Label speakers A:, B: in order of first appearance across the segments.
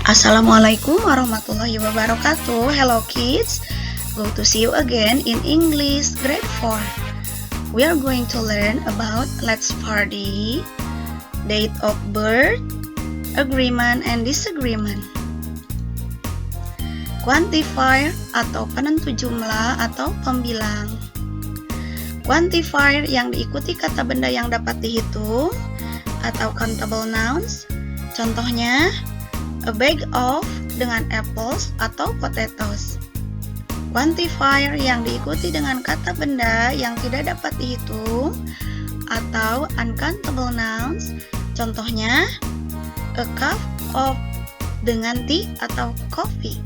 A: Assalamualaikum warahmatullahi wabarakatuh. Hello kids, go to see you again in English grade 4. We are going to learn about let's party, date of birth, agreement and disagreement. Quantifier atau penentu jumlah atau pembilang. Quantifier yang diikuti kata benda yang dapat dihitung atau countable nouns. Contohnya a bag of dengan apples atau potatoes. Quantifier yang diikuti dengan kata benda yang tidak dapat dihitung atau uncountable nouns. Contohnya a cup of dengan tea atau coffee.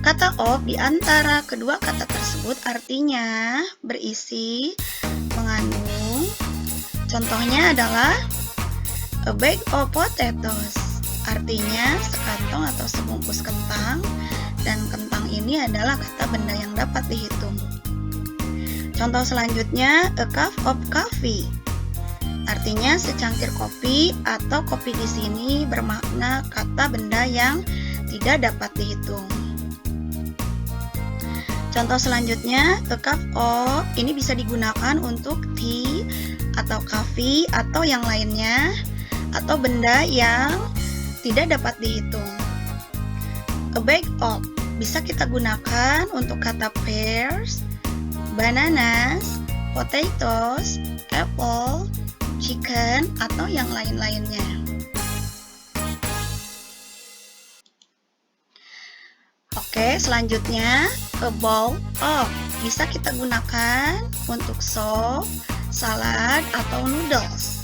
A: Kata of di antara kedua kata tersebut artinya berisi, mengandung. Contohnya adalah a bag of potatoes. Artinya sekantong atau sebungkus kentang, dan kentang ini adalah kata benda yang dapat dihitung. Contoh selanjutnya, a cup of coffee. Artinya secangkir kopi, atau kopi di sini bermakna kata benda yang tidak dapat dihitung. Contoh selanjutnya, a cup of ini bisa digunakan untuk tea atau coffee atau yang lainnya, atau benda yang tidak dapat dihitung. A bag of bisa kita gunakan untuk kata pears, bananas, potatoes, apple, chicken, atau yang lain-lainnya. Oke, selanjutnya a bowl of bisa kita gunakan untuk soup, salad, atau noodles.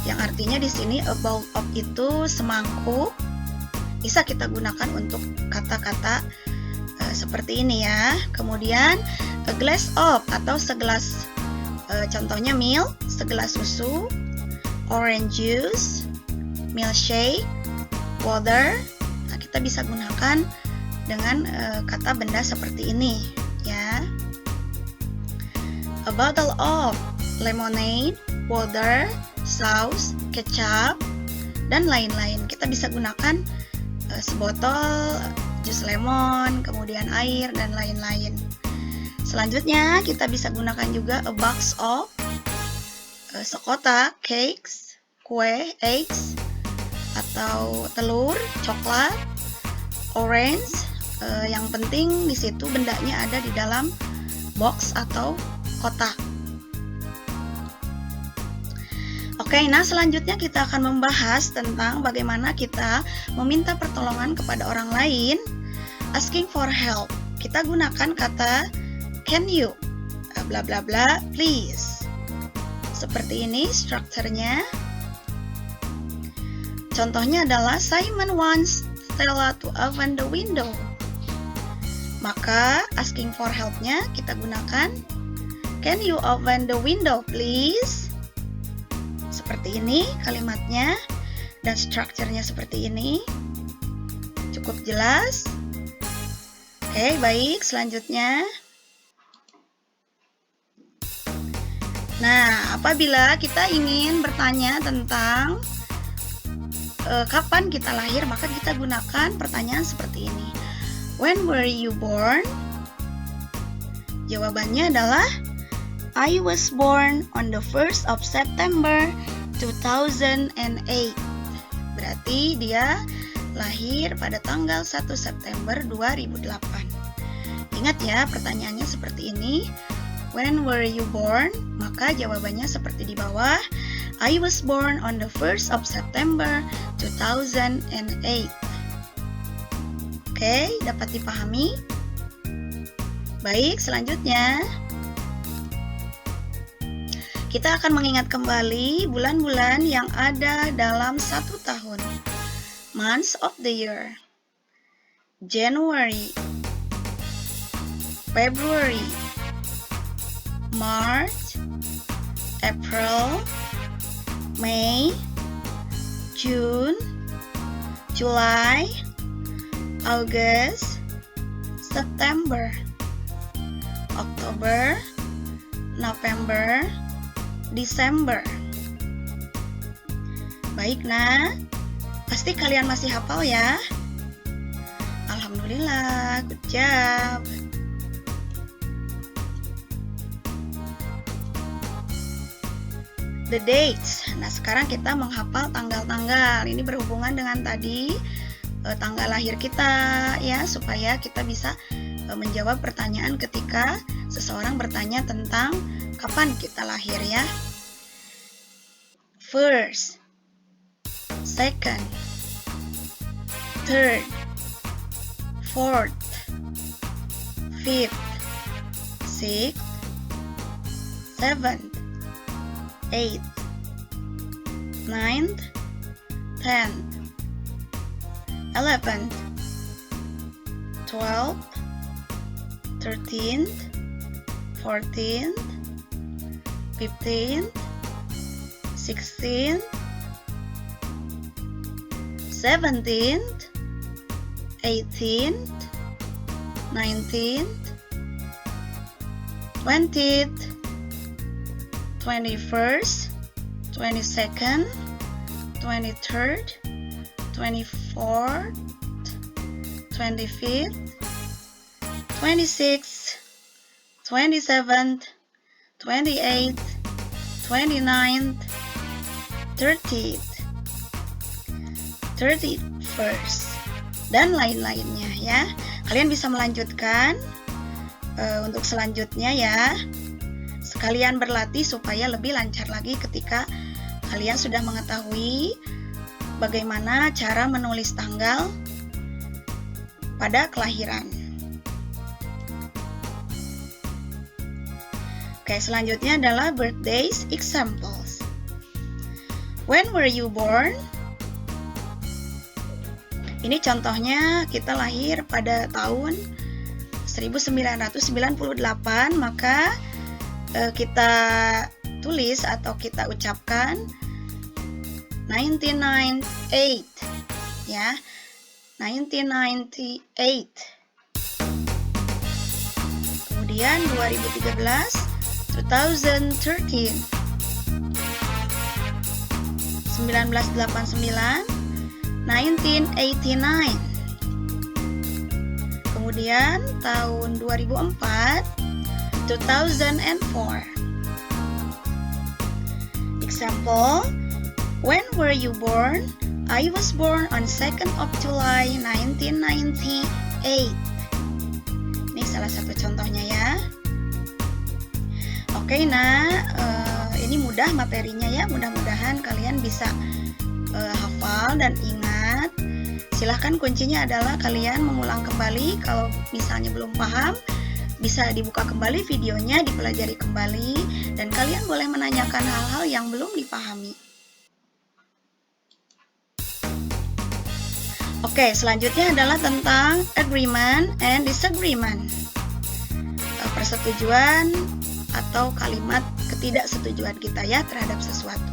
A: Yang artinya di sini a bowl of itu semangkuk, bisa kita gunakan untuk kata-kata seperti ini ya. Kemudian a glass of atau segelas, contohnya milk, segelas susu, orange juice, milkshake, water. Nah, kita bisa gunakan dengan kata benda seperti ini ya. A bottle of lemonade, water, saus, kecap, dan lain-lain. Kita bisa gunakan sebotol jus lemon, kemudian air, dan lain-lain. Selanjutnya kita bisa gunakan juga a box of sekotak cakes, kue, eggs, atau telur, coklat, orange. Yang penting di situ bendanya ada di dalam box atau kotak. Oke, nah selanjutnya kita akan membahas tentang bagaimana kita meminta pertolongan kepada orang lain. Asking for help. Kita gunakan kata can you, bla bla bla, please. Seperti ini strukturnya. Contohnya adalah Simon wants Stella to open the window. Maka asking for help-nya kita gunakan can you open the window please. Seperti ini kalimatnya, dan strukturnya seperti ini. Cukup jelas? Oke, baik, selanjutnya. Nah, apabila kita ingin bertanya tentang kapan kita lahir, maka kita gunakan pertanyaan seperti ini. When were you born? Jawabannya adalah I was born on the 1st of September 2008. Berarti dia lahir pada tanggal 1 September 2008. Ingat ya, pertanyaannya seperti ini. When were you born? Maka jawabannya seperti di bawah. I was born on the 1st of September 2008. Oke, dapat dipahami? Baik, selanjutnya kita akan mengingat kembali bulan-bulan yang ada dalam satu tahun. Months of the year. January, February, March, April, May, June, July, August, September, October, November, December. Baik, nah, Pasti kalian masih hafal ya? Alhamdulillah, good job. The dates. Nah, sekarang kita menghafal tanggal-tanggal. Ini berhubungan dengan tadi tanggal lahir kita ya, supaya kita bisa menjawab pertanyaan ketika seseorang bertanya tentang kapan kita lahir ya. First, second, third, fourth, fifth, sixth, seventh, 8th, 9th, 10th, 11th, 12th, 13th, 14th, 15th, 16th, 17th, 18th, 19th, 20th, 21st, 22nd, 23rd, 24th, 25th, 26th, 27th, 28th, 29th, 30th, 31st, dan lain-lainnya ya. Kalian bisa melanjutkan untuk selanjutnya ya. Sekalian berlatih supaya lebih lancar lagi ketika kalian sudah mengetahui bagaimana cara menulis tanggal pada kelahiran. Oke, selanjutnya adalah birthdays examples. When were you born? Ini contohnya kita lahir pada tahun 1998, maka kita tulis atau kita ucapkan 1998 ya, 1998. Kemudian 2013, 2013, 1989, 1989. Kemudian tahun 2004, 2004. Example, when were you born? I was born on 2nd of July 1998. Ini salah satu contohnya ya. Oke, ini mudah materinya ya. Mudah-mudahan kalian bisa hafal dan ingat. Silahkan, kuncinya adalah kalian mengulang kembali. Kalau misalnya belum paham, bisa dibuka kembali videonya, dipelajari kembali, dan kalian boleh menanyakan hal-hal yang belum dipahami. Oke, selanjutnya adalah tentang agreement and disagreement. Persetujuan atau kalimat ketidaksetujuan kita ya terhadap sesuatu.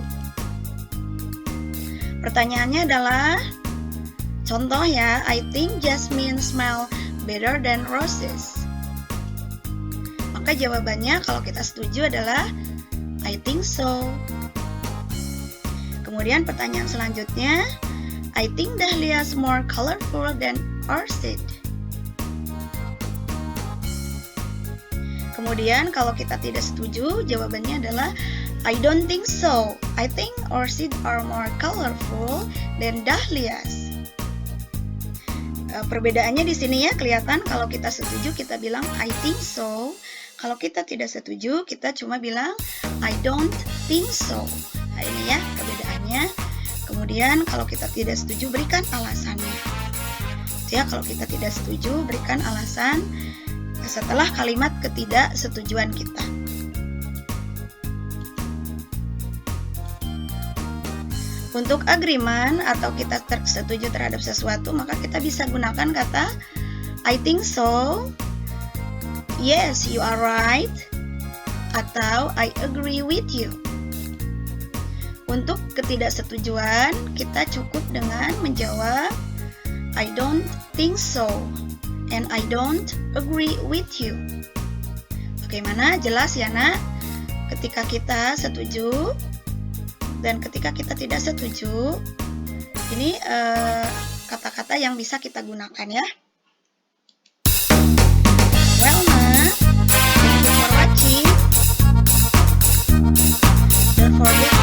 A: Pertanyaannya adalah, contoh ya, I think jasmine smell better than roses. Maka jawabannya kalau kita setuju adalah I think so. Kemudian pertanyaan selanjutnya, I think dahlias more colorful than orchid. Kemudian kalau kita tidak setuju, jawabannya adalah I don't think so. I think orchid are more colorful than dahlias. Perbedaannya di sini ya kelihatan, kalau kita setuju kita bilang I think so. Kalau kita tidak setuju, kita cuma bilang I don't think so. Nah, ini ya perbedaannya. Kemudian kalau kita tidak setuju, berikan alasannya. Ya, kalau kita tidak setuju, berikan alasan setelah kalimat ketidaksetujuan kita. Untuk agreement atau kita setuju terhadap sesuatu, maka kita bisa gunakan kata I think so, yes, you are right, atau I agree with you. Untuk ketidaksetujuan, kita cukup dengan menjawab I don't think so and I don't agree with you. Bagaimana? Jelas ya nak? Ketika kita setuju dan ketika kita tidak setuju, Ini kata-kata yang bisa kita gunakan ya. Well, Ma, thank you for watching. Don't forget